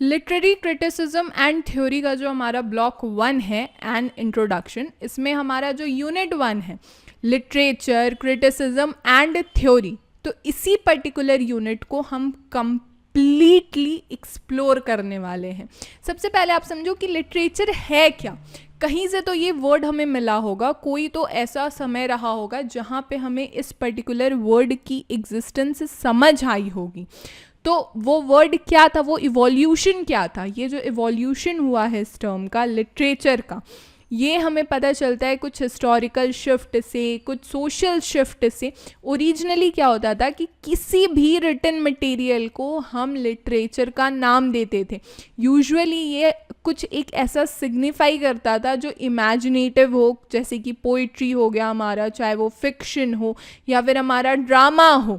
Literary criticism and theory का जो हमारा ब्लॉक 1 है एंड इंट्रोडक्शन, इसमें हमारा जो यूनिट 1 है लिटरेचर क्रिटिसिज्म एंड थ्योरी, तो इसी पर्टिकुलर यूनिट को हम कंप्लीटली एक्सप्लोर करने वाले हैं। सबसे पहले आप समझो कि लिटरेचर है क्या। कहीं से तो ये वर्ड हमें मिला होगा, कोई तो ऐसा समय रहा होगा जहाँ पे हमें इस पर्टिकुलर वर्ड की एग्जिस्टेंस समझ आई होगी। तो वो वर्ड क्या था, वो इवोल्यूशन क्या था। ये जो इवोल्यूशन हुआ है इस टर्म का, लिटरेचर का, ये हमें पता चलता है कुछ हिस्टोरिकल शिफ्ट से, कुछ सोशल शिफ्ट से। ओरिजिनली क्या होता था कि किसी भी रिटन मटेरियल को हम लिटरेचर का नाम देते थे। यूजुअली ये कुछ एक ऐसा सिग्निफाई करता था जो इमेजिनेटिव हो, जैसे कि पोइट्री हो गया हमारा, चाहे वो फिक्शन हो या फिर हमारा ड्रामा हो।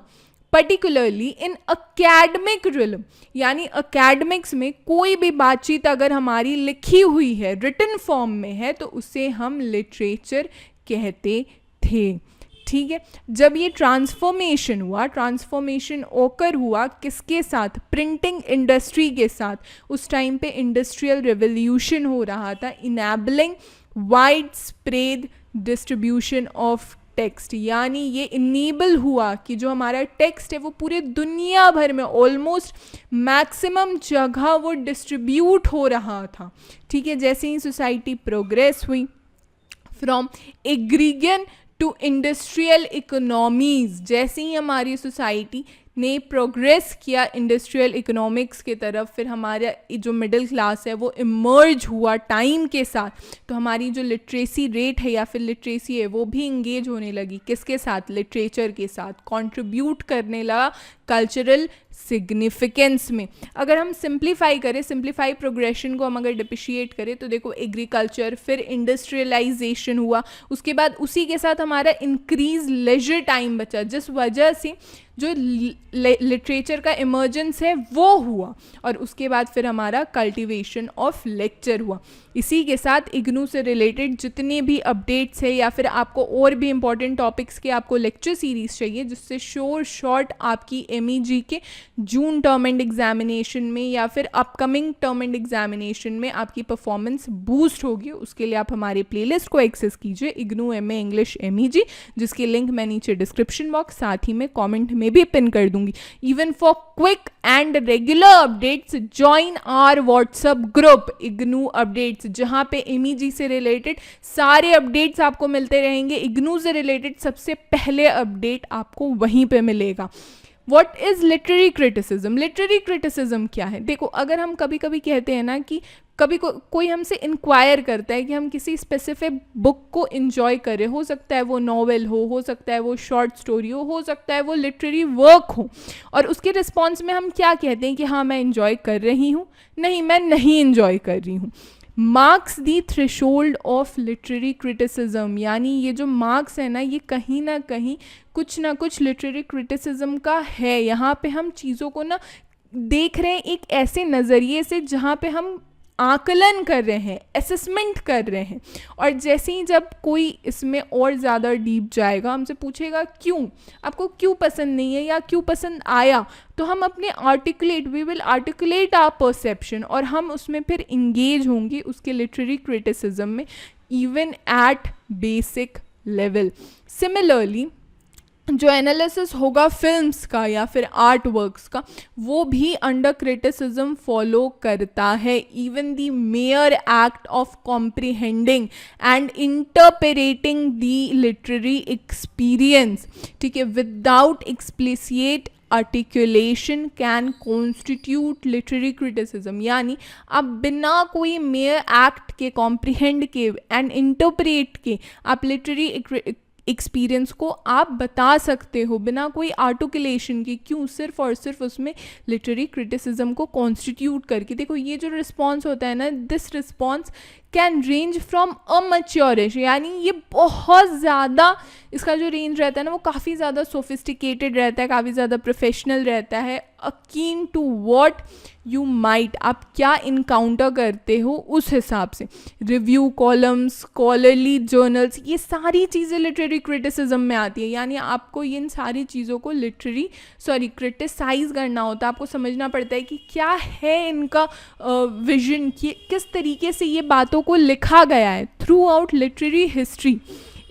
पर्टिकुलरली इन अकेडमिक रिलम, यानी अकेडमिक्स में कोई भी बातचीत अगर हमारी लिखी हुई है, रिटन फॉर्म में है, तो उसे हम लिटरेचर कहते थे। ठीक है। जब ये ट्रांसफॉर्मेशन हुआ, ट्रांसफॉर्मेशन ओकर हुआ किसके साथ, प्रिंटिंग इंडस्ट्री के साथ। उस टाइम पे इंडस्ट्रियल रेवोल्यूशन हो रहा था, enabling wide spread distribution of text, यानी ये इनेबल हुआ कि जो हमारा टेक्स्ट है वो पूरे दुनिया भर में ऑलमोस्ट मैक्सिमम जगह वो डिस्ट्रीब्यूट हो रहा था। ठीक है। जैसे ही सोसाइटी प्रोग्रेस हुई फ्रॉम एग्रीगन टू इंडस्ट्रियल इकोनॉमीज, जैसे ही हमारी सोसाइटी ने प्रोग्रेस किया इंडस्ट्रियल इकोनॉमिक्स के तरफ, फिर हमारा जो मिडिल क्लास है वो इमर्ज हुआ टाइम के साथ, तो हमारी जो लिटरेसी रेट है या फिर लिटरेसी है वो भी इंगेज होने लगी किसके साथ, लिटरेचर के साथ, कंट्रीब्यूट करने लगा कल्चरल सिग्निफिकेंस में। अगर हम सिंप्लीफाई करें, सिंप्लीफाई प्रोग्रेशन को हम अगर डिप्रिशिएट करें, तो देखो एग्रीकल्चर, फिर इंडस्ट्रियलाइजेशन हुआ, उसके बाद उसी के साथ हमारा इंक्रीज लेजर टाइम बचा, जिस वजह से जो लिटरेचर का इमर्जेंस है वो हुआ, और उसके बाद फिर हमारा कल्टीवेशन ऑफ लेक्चर हुआ। इसी के साथ इग्नू से रिलेटेड जितने भी अपडेट्स है, या फिर आपको और भी इंपॉर्टेंट टॉपिक्स के आपको लेक्चर सीरीज चाहिए जिससे शॉर्ट आपकी MEG के जून टर्म एंड एग्जामिनेशन में या फिर अपकमिंग टर्म एंड एग्जामिनेशन में आपकी परफॉर्मेंस बूस्ट होगी, उसके लिए आप हमारे प्लेलिस्ट को एक्सेस कीजिए, इग्नू MA इंग्लिश MEG, जिसकी लिंक मैं नीचे डिस्क्रिप्शन बॉक्स साथ ही में कमेंट में भी पिन कर दूंगी। Even for quick and regular updates join our WhatsApp group IGNOU updates, जहां पे MEG से रिलेटेड सारे अपडेट्स आपको मिलते रहेंगे। इग्नू से रिलेटेड सबसे पहले अपडेट आपको वहीं पे मिलेगा। What is literary criticism? Literary criticism क्या है? देखो, अगर हम कभी कभी कहते हैं ना कि कभी कोई हमसे इंक्वायर करता है कि हम किसी स्पेसिफिक बुक को इंजॉय करें, हो सकता है वो नॉवेल हो सकता है वो शॉर्ट स्टोरी हो सकता है वो लिटरेरी वर्क हो, और उसके रिस्पॉन्स में हम क्या कहते हैं कि हाँ मैं इंजॉय कर रही हूँ, नहीं मैं नहीं इंजॉय कर रही हूँ। Marks the threshold of literary criticism, यानी ये जो मार्क्स है ना, ये कहीं ना कहीं कुछ ना कुछ लिटरेरी क्रिटिसिज्म का है। यहाँ पे हम चीज़ों को ना देख रहे हैं एक ऐसे नज़रिए से जहाँ पे हम आकलन कर रहे हैं, असेसमेंट कर रहे हैं, और जैसे ही जब कोई इसमें और ज़्यादा डीप जाएगा, हमसे पूछेगा क्यों, आपको क्यों पसंद नहीं है या क्यों पसंद आया, तो हम अपने we will articulate our perception, और हम उसमें फिर इंगेज होंगे उसके लिटरेरी क्रिटिसिज्म में, even at basic level. Similarly जो एनालिसिस होगा फिल्म्स का या फिर आर्ट वर्क्स का, वो भी अंडर क्रिटिसिज्म फॉलो करता है। Even the mayor act of comprehending and interpreting the literary experience, ठीक है, without explicit articulation can constitute literary criticism, यानी आप बिना कोई मेयर एक्ट के, कॉम्प्रिहेंड के एंड इंटरप्रेट के आप लिटरेरी एक्सपीरियंस को आप बता सकते हो बिना कोई आर्टिकुलेशन के। क्यों? सिर्फ और सिर्फ उसमें लिटरेरी क्रिटिसिज्म को कॉन्स्टिट्यूट करके। देखो, ये जो रिस्पॉन्स होता है ना, this response can range from amateurish, यानी ये बहुत ज़्यादा, इसका जो रेंज रहता है ना वो काफ़ी ज़्यादा सोफिस्टिकेटेड रहता है, काफ़ी ज़्यादा प्रोफेशनल रहता है, akin to what you might, आप क्या इनकाउंटर करते हो उस हिसाब से। रिव्यू कॉलम्स, स्कॉलरली जर्नल्स, ये सारी चीज़ें लिटरेरी क्रिटिसिज्म में आती है। यानी आपको इन सारी चीज़ों को क्रिटिसाइज करना होता है, आपको समझना पड़ता है कि क्या है इनका विजन, कि किस तरीके से ये बातों को लिखा गया है through out literary history.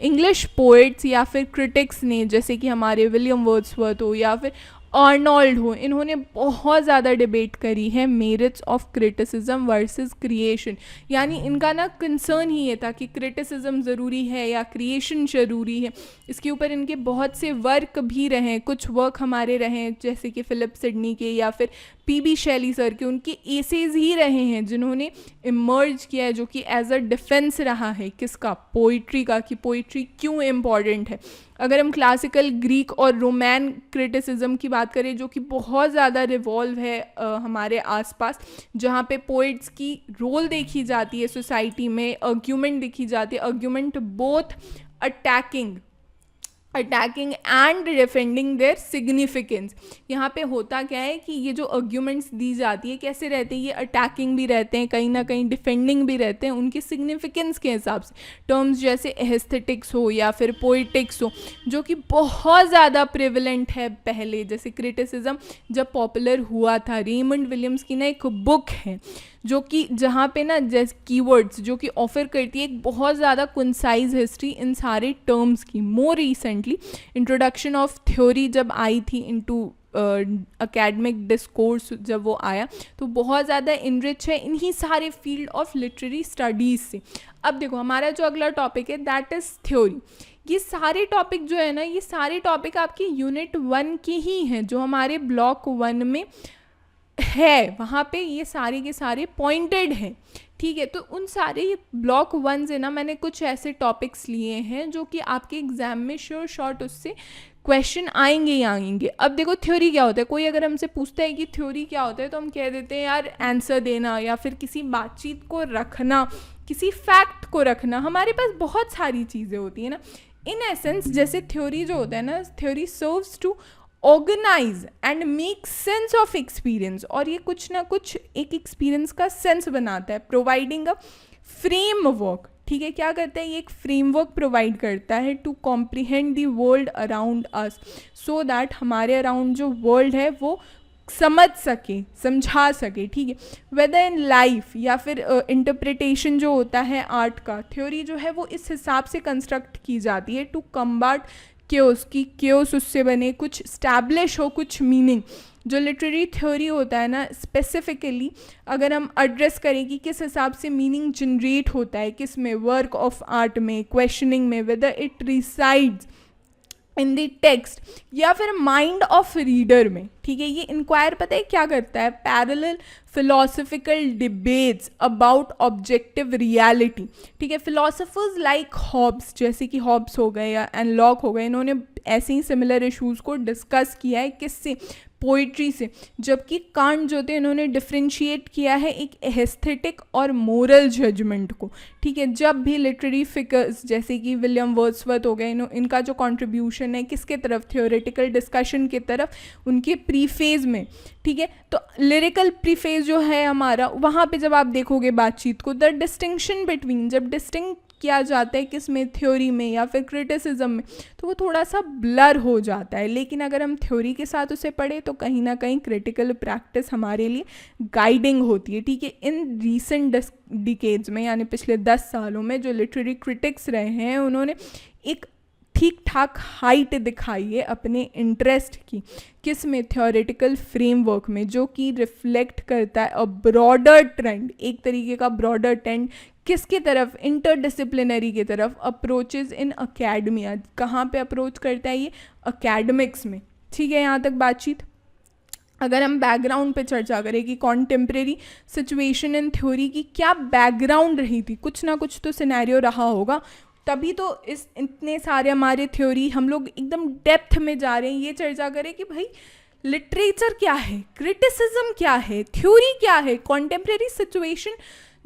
English poets या फिर क्रिटिक्स ने, जैसे कि हमारे विलियम वर्ड्सवर्थ हो या फिर आर्नोल्ड हो, इन्होंने बहुत ज़्यादा डिबेट करी है merits of criticism versus creation. यानी इनका ना कंसर्न ही ये था कि क्रिटिसिज्म ज़रूरी है या क्रिएशन ज़रूरी है। इसके ऊपर इनके बहुत से वर्क भी रहे, कुछ वर्क हमारे रहे जैसे कि फ़िलिप सिडनी के या फिर पीबी शैली सर के, उनके एसेज ही रहे हैं जिन्होंने इमर्ज किया है, जो कि एज अ डिफेंस रहा है किसका, पोइट्री का, कि पोइट्री क्यों इम्पॉर्टेंट है। अगर हम क्लासिकल ग्रीक और रोमैन क्रिटिसिज्म की बात करें, जो कि बहुत ज़्यादा रिवॉल्व है हमारे आसपास, जहाँ पे पोइट्स की रोल देखी जाती है सोसाइटी में, आर्ग्यूमेंट देखी जाती है, argument both attacking and defending their significance. यहाँ पे होता क्या है कि ये जो आर्ग्यूमेंट्स दी जाती है कैसे रहते हैं, ये अटैकिंग भी रहते हैं, कहीं ना कहीं डिफेंडिंग भी रहते हैं उनकी सिग्निफिकेंस के हिसाब से। टर्म्स जैसे एस्थेटिक्स हो या फिर पोइटिक्स हो, जो कि बहुत ज़्यादा प्रिविलेंट है पहले, जैसे क्रिटिसिज्म जब पॉपुलर हुआ था। रेमंड विलियम्स की ना एक बुक है जो कि जहाँ पे ना जैसे कीवर्ड्स जो कि ऑफर करती है एक बहुत ज़्यादा कंसाइज हिस्ट्री इन सारे टर्म्स की। More recently introduction of theory जब आई थी इनटू एकेडमिक डिस्कोर्स, जब वो आया तो बहुत ज़्यादा इनरिच है इन्हीं सारे फील्ड ऑफ लिटरेरी स्टडीज़ से। अब देखो हमारा जो अगला टॉपिक है दैट इज़ थ्योरी। ये सारे टॉपिक जो है ना, ये सारे टॉपिक आपके यूनिट 1 के ही हैं, जो हमारे ब्लॉक 1 में है, वहाँ पे ये सारे के सारे पॉइंटेड हैं, ठीक है। तो उन सारे ब्लॉक 1 से ना मैंने कुछ ऐसे टॉपिक्स लिए हैं जो कि आपके एग्जाम में श्योर शॉर्ट उससे क्वेश्चन आएंगे ही आएंगे। अब देखो थ्योरी क्या होता है, कोई अगर हमसे पूछता है कि थ्योरी क्या होता है तो हम कह देते हैं यार आंसर देना या फिर किसी बातचीत को रखना, किसी फैक्ट को रखना। हमारे पास बहुत सारी चीज़ें होती हैं ना। इन एसेंस जैसे थ्योरी जो होता है ना, theory serves to organise and make sense of experience, और ये कुछ ना कुछ एक एक्सपीरियंस का सेंस बनाता है, प्रोवाइडिंग अ फ्रेमवर्क, ठीक है। क्या करता है ये, एक फ्रेमवर्क प्रोवाइड करता है to comprehend the world around us, so that हमारे अराउंड जो वर्ल्ड है वो समझ सके, समझा सके, ठीक है। वेदर इन लाइफ या फिर इंटरप्रिटेशन जो होता है आर्ट का, थ्योरी जो है वो इस हिसाब से कंस्ट्रक्ट की जाती है टू कम्बाट क्योस, की क्योस उससे बने, कुछ स्टैब्लिश हो कुछ मीनिंग। जो लिटरेरी थ्योरी होता है ना, स्पेसिफिकली अगर हम एड्रेस करें कि किस हिसाब से मीनिंग जनरेट होता है, किस में, वर्क ऑफ आर्ट में, क्वेश्चनिंग में, whether it resides in the text या फिर माइंड ऑफ रीडर में, ठीक है। ये इंक्वायर पता है क्या करता है, parallel philosophical debates about objective reality, ठीक है। फिलोसफर्स लाइक हॉब्स, जैसे कि हॉब्स हो गए या एंड लॉक हो गए, इन्होंने ऐसे ही सिमिलर इश्यूज़ को डिस्कस किया है, किससे, पोइट्री से। जबकि कांट जो थे इन्होंने डिफ्रेंशिएट किया है एक एस्थेटिक और मोरल जजमेंट को, ठीक है। जब भी लिटरेरी फिगर्स जैसे कि विलियम वर्ड्सवर्थ हो गए, इनका जो कंट्रीब्यूशन है किसके तरफ, थ्योरेटिकल डिस्कशन की तरफ, उनके प्रीफेज में, ठीक है। तो लिरिकल प्रीफेज जो है हमारा, वहाँ पे जब आप देखोगे बातचीत को, द डिस्टिंक्शन बिटवीन, जब डिस्टिंक्ट किया जाता है किस में, थ्योरी में या फिर क्रिटिसिज्म में, तो वो थोड़ा सा ब्लर हो जाता है। लेकिन अगर हम थ्योरी के साथ उसे पढ़े तो कहीं ना कहीं क्रिटिकल प्रैक्टिस हमारे लिए गाइडिंग होती है, ठीक है। इन रीसेंट डिकेड्स में, यानी पिछले 10 सालों में जो लिटरेरी क्रिटिक्स रहे हैं, उन्होंने एक ठीक ठाक हाइट दिखाई है अपने इंटरेस्ट की, किस में, थ्योरेटिकल फ्रेमवर्क में, जो कि रिफ्लेक्ट करता है अ ब्रॉडर ट्रेंड, एक तरीके का ब्रॉडर ट्रेंड किसकी तरफ, इंटरडिसिप्लिनरी की तरफ, अप्रोचेज इन अकेडमिया, कहाँ पे अप्रोच करता है ये, अकेडमिक्स में, ठीक है। यहाँ तक बातचीत। अगर हम बैकग्राउंड पे चर्चा करें कि कॉन्टेम्प्रेरी सिचुएशन इन थ्योरी की क्या बैकग्राउंड रही थी, कुछ ना कुछ तो सिनेरियो रहा होगा, तभी तो इस इतने सारे हमारे थ्योरी हम लोग एकदम डेप्थ में जा रहे हैं, ये चर्चा करें कि भाई लिटरेचर क्या है, क्रिटिसिज्म क्या है, थ्योरी क्या है, कॉन्टेम्प्रेरी सिचुएशन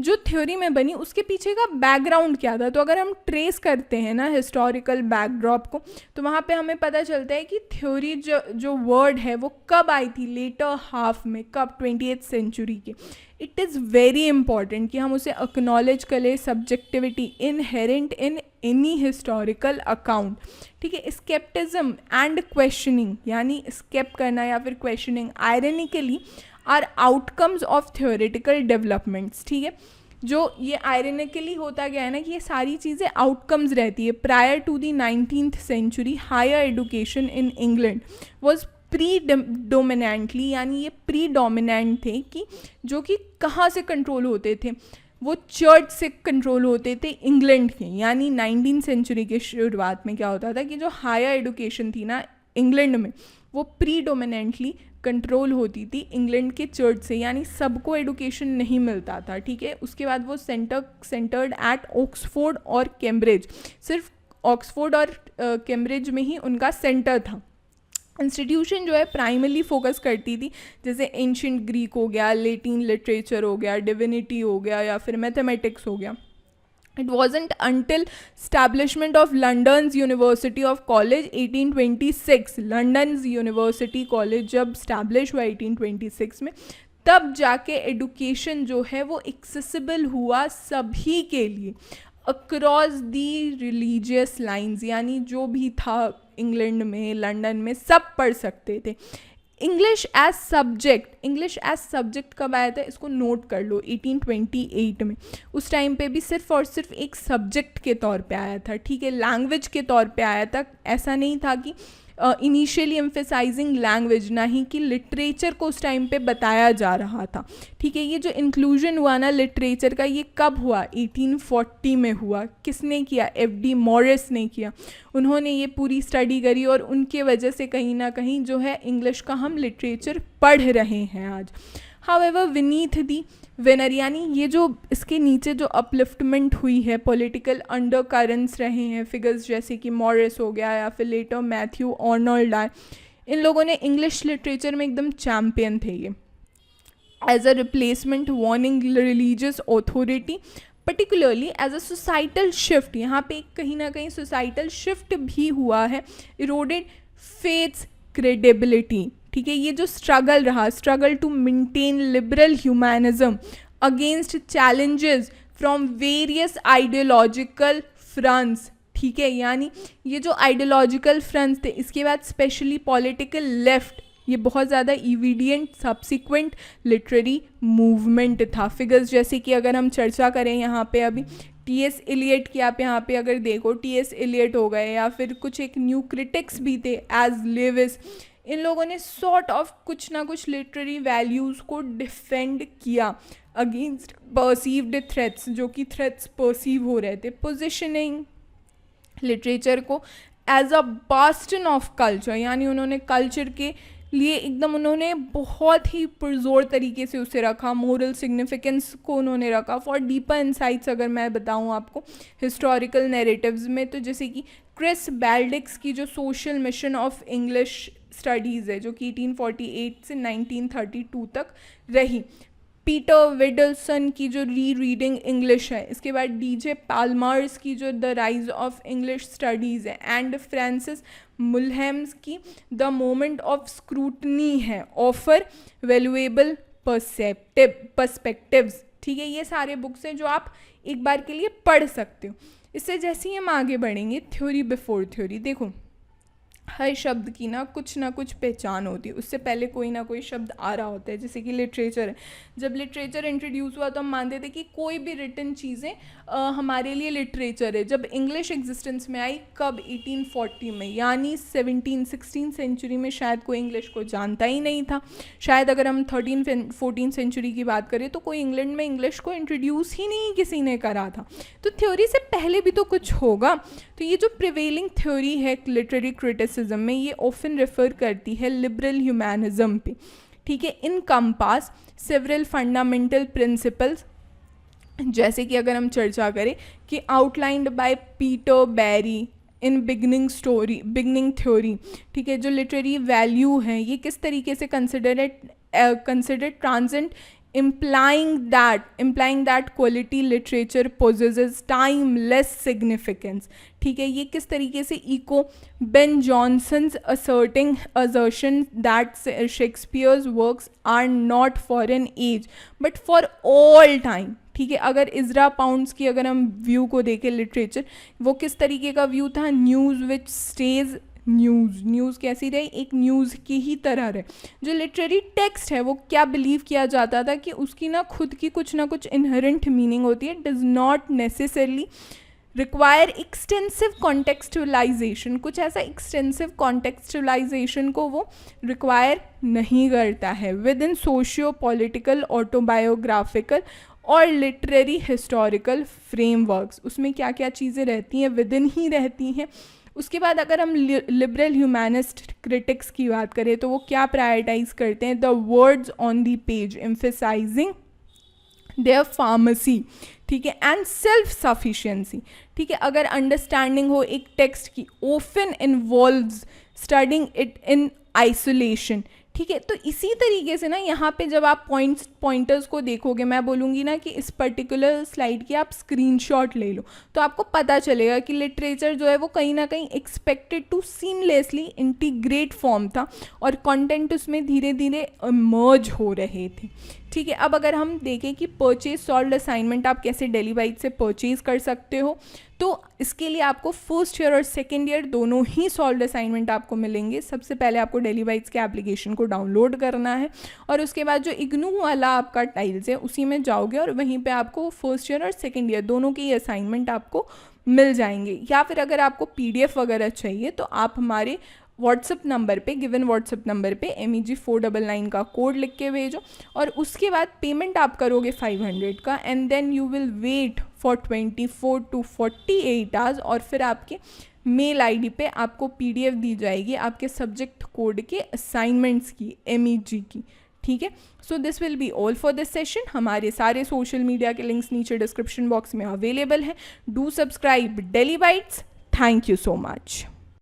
जो थ्योरी में बनी उसके पीछे का बैकग्राउंड क्या था। तो अगर हम ट्रेस करते हैं ना हिस्टोरिकल बैकड्रॉप को, तो वहाँ पे हमें पता चलता है कि थ्योरी जो वर्ड है वो कब आई थी, लेटर हाफ में, कब 20th सेंचुरी के। इट इज़ वेरी इंपॉर्टेंट कि हम उसे अक्नॉलेज करें, subjectivity inherent in any historical account. ठीक है, स्केप्टिज्म एंड क्वेश्चनिंग, यानी स्केप करना या फिर questioning, ironically are outcomes of theoretical developments. ठीक है, जो ये आयरनिकली होता गया है ना कि ये सारी चीज़ें आउटकम्स रहती है। Prior to the 19th century higher education in England was predominantly, यानी ये प्रीडोमिनेंट थे कि जो कि कहाँ से कंट्रोल होते थे, वो चर्च से कंट्रोल होते थे इंग्लैंड के। यानी 19th सेंचुरी के शुरुआत में क्या होता था कि जो हायर एडुकेशन थी ना इंग्लैंड में, वो प्रीडोमिनेंटली कंट्रोल होती थी इंग्लैंड के चर्च से, यानी सबको एडुकेशन नहीं मिलता था। ठीक है, उसके बाद वो सेंटर्ड एट ऑक्सफोर्ड और कैम्ब्रिज, सिर्फ ऑक्सफोर्ड और कैम्ब्रिज में ही उनका सेंटर था। इंस्टीट्यूशन जो है प्राइमरली फोकस करती थी, जैसे एंशिएंट ग्रीक हो गया, लेटिन लिटरेचर हो गया, डिविनिटी हो गया, या फिर मैथमेटिक्स हो गया। It wasn't until establishment of London's University of College 1826, London's University College जब establish हुआ 1826 में, तब जाके एडुकेशन जो है वो एक्सेसिबल हुआ सभी के लिए अक्रॉस दी रिलीजियस लाइंस, यानी जो भी था इंग्लैंड में, लंदन में, सब पढ़ सकते थे। इंग्लिश एज सब्जेक्ट कब आया था, इसको नोट कर लो, 1828 में। उस टाइम पे भी सिर्फ और सिर्फ एक सब्जेक्ट के तौर पे आया था। ठीक है, लैंग्वेज के तौर पे आया था। ऐसा नहीं था कि इनिशियली एम्फेसाइजिंग लैंग्वेज, ना ही कि लिटरेचर को उस टाइम पे बताया जा रहा था। ठीक है, ये जो इंक्लूजन हुआ ना लिटरेचर का, ये कब हुआ, 1840 में हुआ। किसने किया, FD मॉरिस ने किया। उन्होंने ये पूरी स्टडी करी और उनके वजह से कहीं ना कहीं जो है इंग्लिश का हम लिटरेचर पढ़ रहे हैं आज। हाउएवर विनीथ दी विनर, यानी ये जो इसके नीचे जो अपलिफ्टमेंट हुई है, पॉलिटिकल अंडर करंट्स रहे हैं, फिगर्स जैसे कि मॉरिस हो गया या फिर लेटर मैथ्यू आर्नोल्ड आए, इन लोगों ने इंग्लिश लिटरेचर में एकदम चैम्पियन थे ये। As a replacement warning religious authority, particularly as a societal shift, यहाँ पे कहीं ना कहीं सोसाइटल शिफ्ट भी हुआ है, इरोडेड फेथ्स क्रेडिबिलिटी। ठीक है, ये जो स्ट्रगल रहा, struggle to maintain liberal humanism against challenges from various ideological fronts. ठीक है, यानी ये जो आइडियोलॉजिकल फ्रंट्स थे, इसके बाद स्पेशली पॉलिटिकल लेफ्ट, ये बहुत ज़्यादा इविडियंट सब्सिक्वेंट लिटरेरी मूवमेंट था। फिगर्स जैसे कि अगर हम चर्चा करें यहाँ पे अभी T.S. एलियट की, आप यहाँ पे अगर देखो T.S. एलियट हो गए, या फिर कुछ एक न्यू क्रिटिक्स भी थे एज लेविस, इन लोगों ने सॉर्ट ऑफ कुछ ना कुछ लिटरेरी वैल्यूज़ को डिफेंड किया अगेंस्ट परसीव्ड थ्रेट्स, जो कि थ्रेट्स परसीव हो रहे थे। पोजिशनिंग लिटरेचर को as a bastion of culture, यानी उन्होंने कल्चर के लिए एकदम उन्होंने बहुत ही पुरजोर तरीके से उसे रखा, मोरल सिग्निफिकेंस को उन्होंने रखा। फॉर डीपर इंसाइट्स अगर मैं बताऊं आपको हिस्टोरिकल नैरेटिव्स में, तो जैसे कि क्रिस बेल्डिक्स की जो social mission of English studies है, जो कि 1848 से 1932 तक रही, पीटर विडलसन की जो रीडिंग इंग्लिश है, इसके बाद DJ पाल्मर्स की जो the rise of English studies है, एंड फ्रांसिस मुलहैम्स की द मोमेंट ऑफ स्क्रूटनी है, ऑफर वैल्यूएबल पर्सपेक्टिव्स। ठीक है, ये सारे बुक्स हैं जो आप एक बार के लिए पढ़ सकते हो। इससे जैसे ही हम आगे बढ़ेंगे, थ्योरी बिफोर थ्योरी, देखो हर शब्द की ना कुछ पहचान होती है, उससे पहले कोई ना कोई शब्द आ रहा होता है। जैसे कि लिटरेचर है, जब लिटरेचर इंट्रोड्यूस हुआ तो हम मानते थे कि कोई भी रिटन चीज़ें हमारे लिए लिटरेचर है। जब इंग्लिश एग्जिस्टेंस में आई, कब, 1840 में, यानी 16th सेंचुरी में शायद कोई इंग्लिश को जानता ही नहीं था। शायद अगर हम 13th-14th सेंचुरी की बात करें तो कोई इंग्लैंड में इंग्लिश को इंट्रोड्यूस ही नहीं किसी ने करा था। तो थ्योरी से पहले भी तो कुछ होगा। तो ये जो प्रिवेलिंग थ्योरी है लिटरेरी क्रिटिसिज्म में, ये ऑफन रेफर करती है लिबरल ह्यूमैनिज्म पे। ठीक है, encompass several fundamental principles, जैसे कि अगर हम चर्चा करें कि outlined by Peter Barry in Beginning Theory. ठीक है, जो लिटरेरी वैल्यू है ये किस तरीके से considered transcend implying that quality literature possesses timeless significance. ठीक है, ये किस तरीके से echo Ben Jonson's assertion that Shakespeare's works are not for an age but for all time. ठीक है, अगर इजरा पाउंड्स की अगर हम व्यू को देखें लिटरेचर, वो किस तरीके का व्यू था, न्यूज़ विच स्टेज न्यूज़ कैसी रही, एक न्यूज़ की ही तरह रहे. जो लिटरेरी टेक्स्ट है वो क्या बिलीव किया जाता था कि उसकी ना खुद की कुछ ना कुछ इनहेरेंट मीनिंग होती है, does not necessarily require extensive contextualisation. कुछ ऐसा एक्सटेंसिव कॉन्टेक्सचुअलाइजेशन को वो रिक्वायर नहीं करता है. With in socio political, autobiographical और लिटरेरी हिस्टोरिकल फ्रेमवर्क्स, उसमें क्या क्या चीज़ें रहती हैं, विद इन ही रहती हैं. उसके बाद अगर हम लिबरल ह्यूमैनिस्ट क्रिटिक्स की बात करें तो वो क्या प्रायोरिटाइज करते हैं, the words on the page emphasising their pharmacy. ठीक है, एंड सेल्फ सफिशिएंसी. ठीक है, अगर अंडरस्टैंडिंग हो एक टेक्स्ट की, often involves studying it in isolation. ठीक है, तो इसी तरीके से ना यहाँ पे जब आप पॉइंटर्स को देखोगे, मैं बोलूँगी ना कि इस पर्टिकुलर स्लाइड की आप स्क्रीनशॉट ले लो, तो आपको पता चलेगा कि लिटरेचर जो है वो कहीं ना कहीं expected to seamlessly integrate form था और कंटेंट उसमें धीरे धीरे इमर्ज हो रहे थे. ठीक है, अब अगर हम देखें कि परचेज सॉल्व्ड असाइनमेंट आप कैसे डेली बाइट से परचेज कर सकते हो, तो इसके लिए आपको फर्स्ट ईयर और सेकेंड ईयर दोनों ही सॉल्व्ड असाइनमेंट आपको मिलेंगे. सबसे पहले आपको डेली बाइट्स के एप्लीकेशन को डाउनलोड करना है और उसके बाद जो इग्नू वाला आपका टाइल्स है उसी में जाओगे और वहीं पे आपको फर्स्ट ईयर और सेकेंड ईयर दोनों के ही असाइनमेंट आपको मिल जाएंगे. या फिर अगर आपको PDF वगैरह चाहिए तो आप हमारे व्हाट्सअप नंबर पे, गिवन व्हाट्सअप नंबर पे MEG499 का कोड लिख के भेजो और उसके बाद पेमेंट आप करोगे 500 का, and then you will wait for 24 to 48 hours और फिर आपके मेल ID पे आपको PDF दी जाएगी आपके सब्जेक्ट कोड के असाइनमेंट्स की, MEG की. ठीक है, so this will be all for this session. हमारे सारे सोशल मीडिया के लिंक्स नीचे डिस्क्रिप्शन बॉक्स में अवेलेबल हैं. Do subscribe daily bytes. Thank you so much.